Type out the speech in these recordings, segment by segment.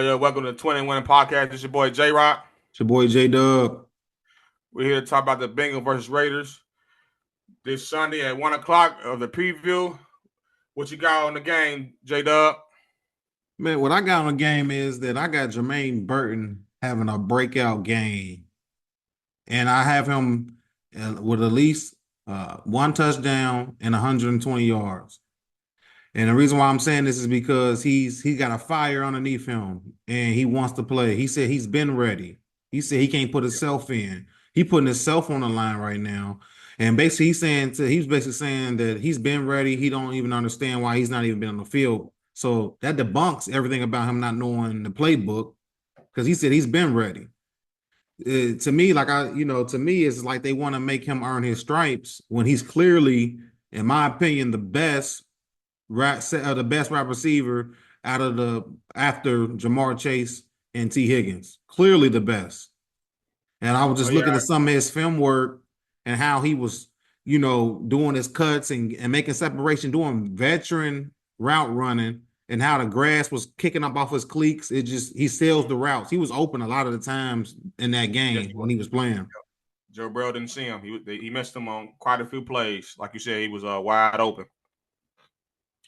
Yo, welcome to the 20 Winning Podcast. This is your boy J Rock. It's your boy J Dub. We're here to talk about the Bengals versus Raiders this Sunday at 1 o'clock of the preview. What you got on the game, J Dub? Man, what I got on the game is that I got Jermaine Burton having a breakout game. And I have him with at least one touchdown and 120 yards. And the reason why I'm saying this is because he got a fire underneath him and he wants to play. He said he's been ready. He said he can't put himself in. He putting himself on the line right now. And basically he's basically saying that he's been ready. He don't even understand why he's not even been on the field. So that debunks everything about him not knowing the playbook because he said he's been ready. To me, to me, it's like they want to make him earn his stripes when he's clearly, in my opinion, the best wide receiver after Jamar Chase and T. Higgins. Clearly the best. And I was just looking at some of his film work and how he was, doing his cuts and making separation, doing veteran route running, and how the grass was kicking up off his cleats. He sails the routes. He was open a lot of the times in that game when he was playing. Joe Burrow didn't see him. He missed him on quite a few plays. Like you said, he was wide open.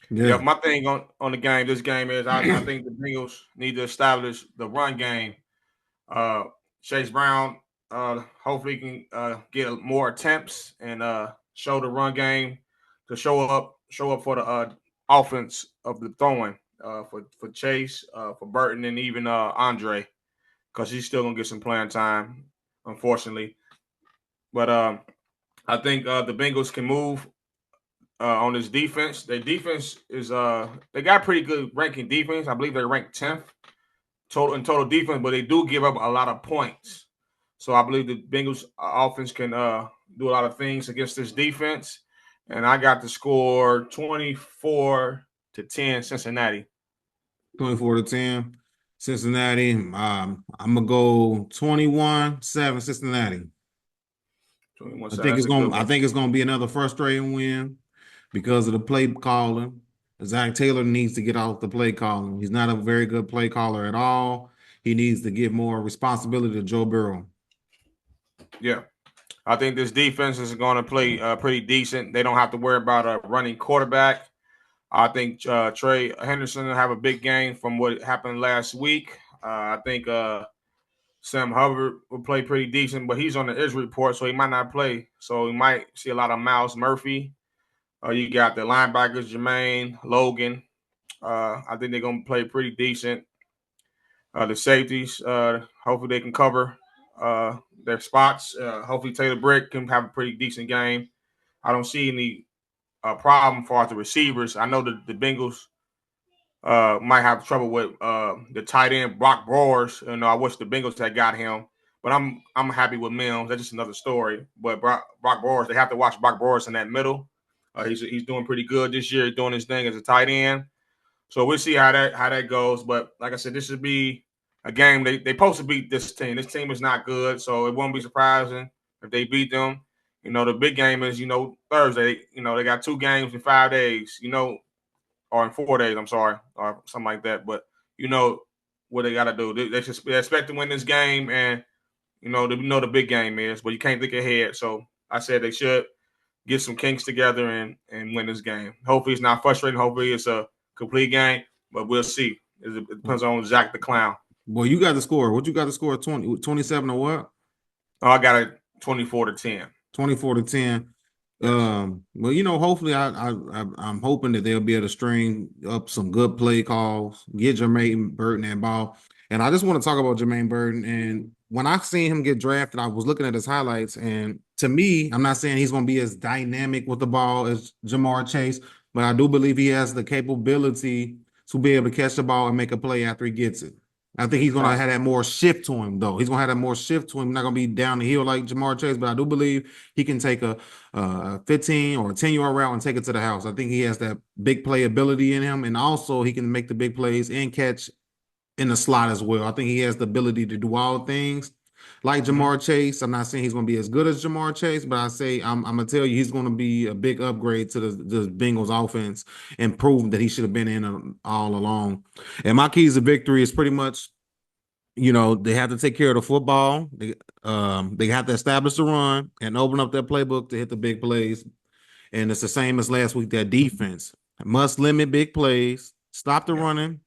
Yeah, my thing on the game, this game is I think the Bengals need to establish the run game. Chase Brown hopefully can get more attempts and show the run game to show up for the offense of the throwing for Chase, for Burton, and even Andre, because he's still gonna get some playing time, unfortunately. But I think the Bengals can move on this defense. Their defense is they got pretty good ranking defense. I believe they're ranked 10th total defense, but they do give up a lot of points. So I believe the Bengals offense can do a lot of things against this defense. And I got the score 24-10 Cincinnati. 24-10 Cincinnati. I'm gonna go 21-7 Cincinnati. 21-7. I think it's gonna be another frustrating win because of the play calling. Zach Taylor needs to get off the play calling. He's not a very good play caller at all. He needs to give more responsibility to Joe Burrow. Yeah. I think this defense is going to play pretty decent. They don't have to worry about a running quarterback. I think Trey Henderson will have a big game from what happened last week. I think Sam Hubbard will play pretty decent, but he's on the injury report, so he might not play. So we might see a lot of Miles Murphy. You got the linebackers, Jermaine, Logan. I think they're going to play pretty decent. The safeties, hopefully they can cover their spots. Hopefully Taylor Britt can have a pretty decent game. I don't see any problem for the receivers. I know the Bengals might have trouble with the tight end Brock Bowers. I wish the Bengals had got him, but I'm happy with Mills. That's just another story. But Brock Bowers, they have to watch Brock Bowers in that middle. He's doing pretty good this year, doing his thing as a tight end. So we'll see how that goes. But like I said, this should be a game they supposed to beat this team. This team is not good, so it won't be surprising if they beat them. The big game is Thursday. They got 2 games in 5 days. Or in 4 days. I'm sorry, or something like that. But what they got to do. They expect to win this game, and the big game is. But you can't think ahead. So I said they should get some kinks together and win this game. Hopefully it's not frustrating. Hopefully it's a complete game, but we'll see. It depends on Zach the Clown. Well, you got the score. What you got the score? 27 or what? Oh, I got it 24-10. 24-10. Yes. Well, hopefully I'm hoping that they'll be able to string up some good play calls, get Jermaine Burton that ball. And I just want to talk about Jermaine Burton. And when I seen him get drafted, I was looking at his highlights. And to me, I'm not saying he's going to be as dynamic with the ball as Jamar Chase, but I do believe he has the capability to be able to catch the ball and make a play after he gets it. I think he's going to have that more shift to him, though. He's going to have that more shift to him. He's not going to be down the hill like Jamar Chase, but I do believe he can take a 15 or a 10-yard route and take it to the house. I think he has that big play ability in him, and also he can make the big plays and catch in the slot as well. I think he has the ability to do all things. like Hmm. Jamar Chase. I'm not saying he's going to be as good as Jamar Chase, but I say I'm going to tell you he's going to be a big upgrade to the Bengals offense and prove that he should have been in all along. And my keys to victory is pretty much, they have to take care of the football. They have to establish the run and open up their playbook to hit the big plays. And it's the same as last week. Their defense must limit big plays, stop the Yeah, running,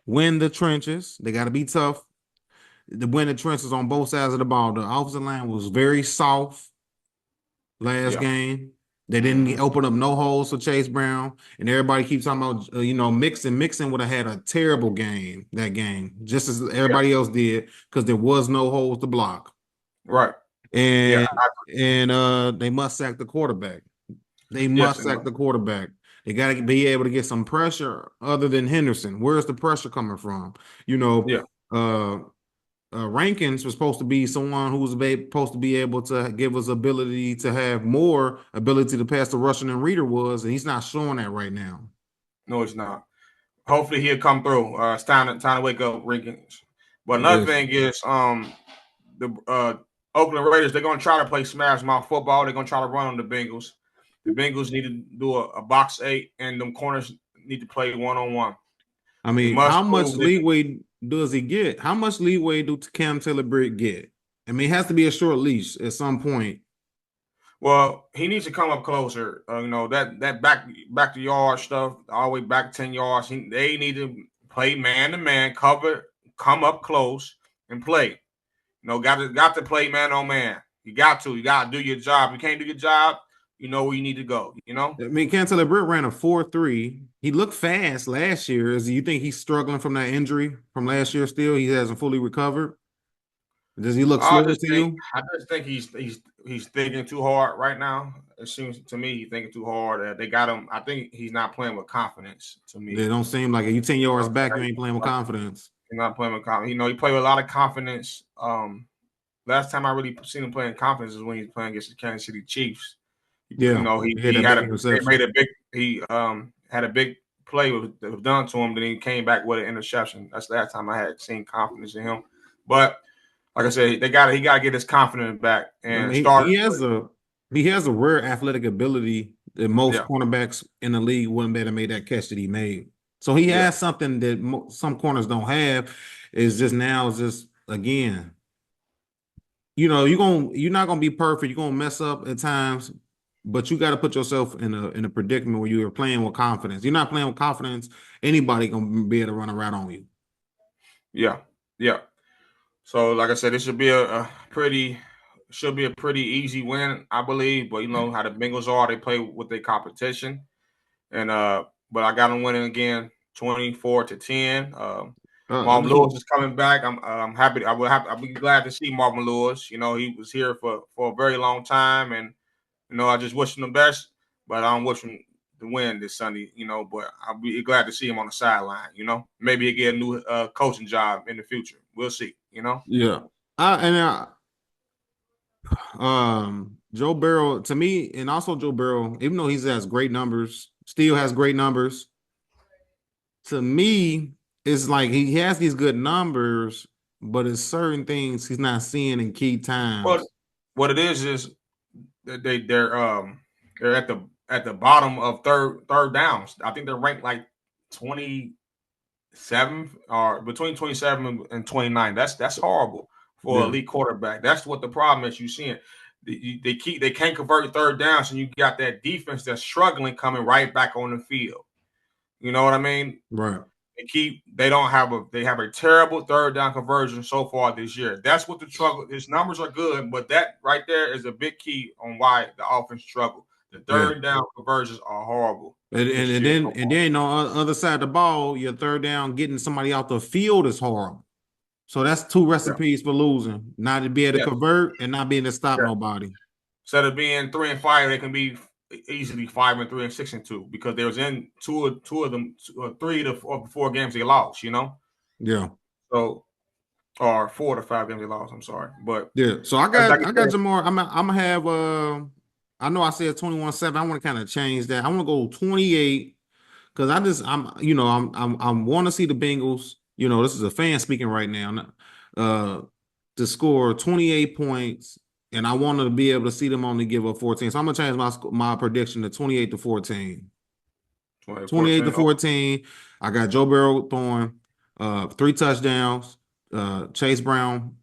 win the trenches. They got to be tough. The win the trenches on both sides of the ball. The offensive line was very soft last yeah, game. They didn't hmm, open up no holes for Chase Brown, and everybody keeps talking about Mixon. Mixon would have had a terrible game that game, just as yeah, everybody else did, because there was no holes to block. right. Yeah, And they must sack the quarterback. They yes, must sack the quarterback. They got to be able to get some pressure other than Henderson. Where's the pressure coming from? You know, yeah, uh, Rankins was supposed to be someone who was supposed to be able to give us ability to have more ability to pass the rushing than Reader was, and he's not showing that right now. no, it's not. Hopefully he'll come through. It's time to wake up, Rinkins. But another Yes. thing is, the Oakland Raiders, they're gonna try to play smash mouth football. They're gonna try to run on the Bengals. The Bengals need to do a box eight, and them corners need to play one on one. I They mean, must how much prove that. leeway does he get? How much leeway do Cam Taylor Britt get? I mean, it has to be a short leash at some point. Well, he needs to come up closer. That back to yard stuff, all the way back 10 yards. They need to play man to man, cover, come up close, and play. Got to play man on man. You got to. You got to do your job. You can't do your job. You know where you need to go. I mean, Cam Taylor Britt ran a 4.3. He looked fast last year. Do you think he's struggling from that injury from last year still? He hasn't fully recovered. Does he look I slow just to think you? I just think he's thinking too hard right now. It seems to me he's thinking too hard. They got him. I think he's not playing with confidence. To They me, don't seem like it. You 10 you yards know, back, you ain't playing with confidence. he's not playing with confidence. He played with a lot of confidence. Last time I really seen him playing confidence is when he was playing against the Kansas City Chiefs. Yeah. He had He that had big they made interception. a big he had a big play that was done to him. Then he came back with an interception. That's the last time I had seen confidence in him. But like I said, he got to get his confidence back I and mean, start. he has a rare athletic ability that most Yeah, cornerbacks in the league wouldn't be able to make that catch that he made. So he yeah, has something that some corners don't have. Is just now is just again, you're not gonna be perfect. You're gonna mess up at times, but you got to put yourself in a predicament where you're playing with confidence. You're not playing with confidence. Anybody gonna be able to run around on you. yeah, yeah. So like I said, this should be a pretty easy win, I believe. But you know how the Bengals are; they play with their competition. And but I got him winning again, 24-10. Marvin Lewis He, is coming back. I'm happy. I'll be glad to see Marvin Lewis. He was here for a very long time, and I just wish him the best. But I don't wish him to win this Sunday. But I'll be glad to see him on the sideline. Maybe he get a new coaching job in the future. We'll see. yeah. Joe Burrow to me, and also Joe Burrow, even though he has great numbers, still has great numbers. To me, it's like he has these good numbers, but it's certain things he's not seeing in key But times. what it is that they're at the bottom of third downs. I think they're ranked like 27 or between 27 and 29. That's horrible for an Yeah, elite quarterback. That's what the problem is. You seeing they can't convert third downs, and you got that defense that's struggling coming right back on the field. You know what I mean? right. They have a terrible third down conversion so far this year. That's what the struggle. His numbers are good, but that right there is a big key on why the offense struggle. The Yeah. third down conversions are horrible And, and, this and year then so and far. then on the other side of the ball, your third down, getting somebody out the field is horrible. So that's two Yeah. recipes for losing. Not to be able to Yes. convert and not being able to stop Yeah. nobody. Instead of being 3-5, they can be easily 5-3 and 6-2 because there was in two of them, three to four games they lost. Yeah. So or 4 to 5 games they lost. I'm sorry, but Yeah. So I like got I I got said, Jamar. I'm gonna have I know I said 21-7. I want to kind of change that. I want to go 28 because I want to see the Bengals. This is a fan speaking right now. to score 28 points, and I wanted to be able to see them only give up 14. So I'm gonna change my prediction to 28 to 14. 28 to 2014. 14. I got Joe Burrow throwing 3 touchdowns, Chase Brown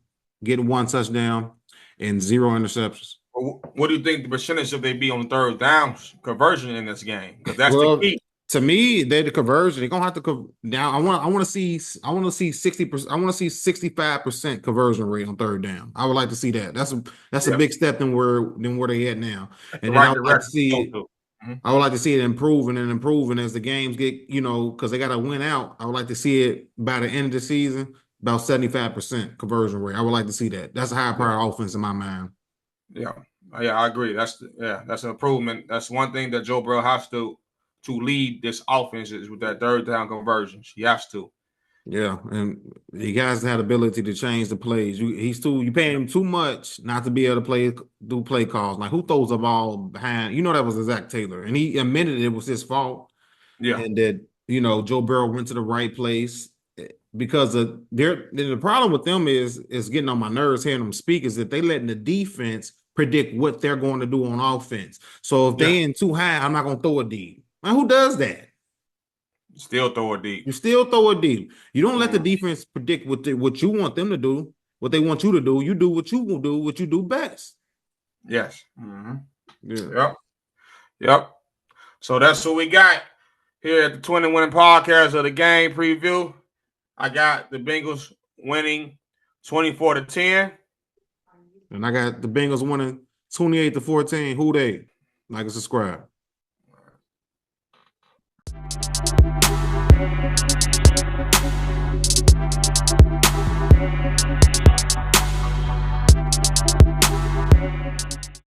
getting 1 touchdown, and 0 interceptions. What do you think the percentage of they be on third down conversion in this game? Because that's the Well, key. to me, they're the conversion. They're gonna have to now. I want to see 60%. I want to see 65% conversion rate on third down. I would like to see that. That's a Yeah, big step than where they at now. that's the And then I right would like to direction to go see to. Mhm. I would like to see it improving and improving as the games get, because they got to win out. I would like to see it by the end of the season, about 75% conversion rate. I would like to see that. That's a high Yeah, power offense in my mind. yeah, yeah. I agree. That's an improvement. That's one thing that Joe Burrow has to lead this offense is with that third down conversions. He has to. Yeah, and he guys had ability to change the plays. You paying him too much not to be able to do play calls. Like who throws the ball behind? That was Zach Taylor, and he admitted it was his fault, Yeah, and that Joe Burrow went to the right place because the problem with them is getting on my nerves hearing them speak is that they letting the defense predict what they're going to do on offense. So if yeah. they in too high, I'm not going to throw a deep. Man, who does that? Still throw it deep. You still throw a deep. You don't let the Mhm. defense predict what you want them to do, what they want you to do. You do what you will do, what you do best. Yes. Mm-hmm. Yeah. Yep. Yep. So that's what we got here at the 20 winning podcast of the game preview. I got the Bengals winning 24-10. And I got the Bengals winning 28 to 14. Who they? Like and subscribe.